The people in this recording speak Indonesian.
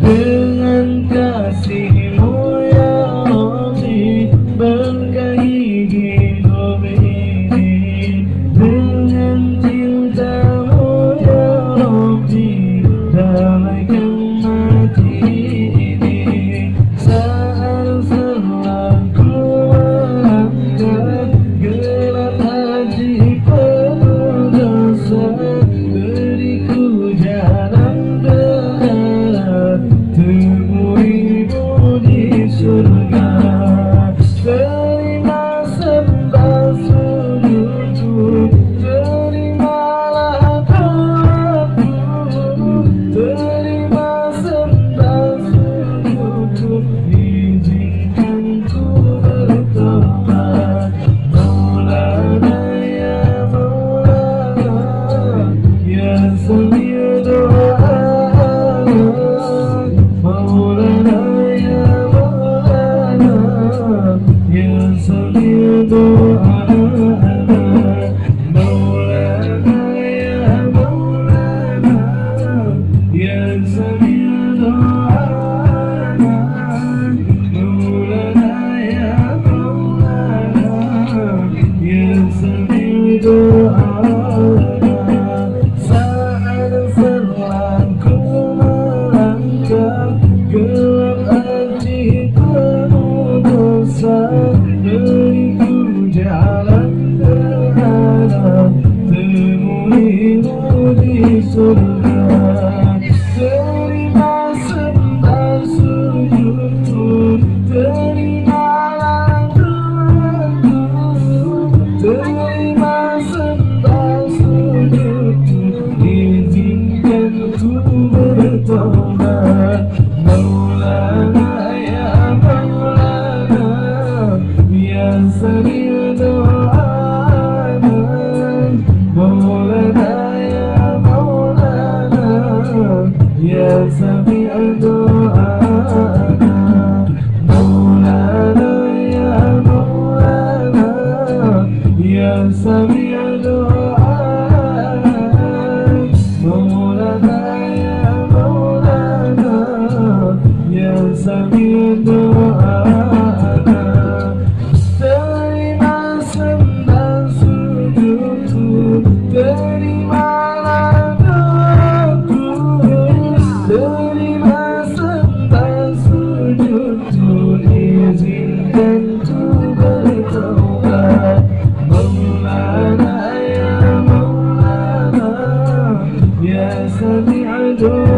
Dengan kasih-Mu ya Rabbi, berkahi hidup ini. Dengan cinta-Mu ya Rabbi, damaikan hati ini. Saat selaku melangkah gelap hati penuh dosa, beriku jalan berat, temui-Mu di surga. Terima sembah sujudku, terimalah doaku. Terima sembah sujudku, izinkan ku bertobat. Maulana ya Maulana, ya sami' doa. Maulana ya Maulana, ya sami' doa. Maulana ya Maulana, ya sami' doa. Maulana ya Maulana, ya sami' doa. Saat selaku melangkah gelap hati penuh dosa, beriku jalan terhadap, temui-Mu di surga. Terima sembah sujudku, terimalah doaku. Terima sembah sujudku, izinkan ku bertobat. Maulana ya Maulana, ya sami' doa. Maulana ya Maulana, ya sami' doa. Maulana ya Maulana, ya sami' doa. Maulana ya Maulana, ya sami' doa. Terima sembah sujudku, terimalah doaku. Terima sembah sujudku, izinkan ku bertobat. Maulana ya Maulana, ya sami' doa.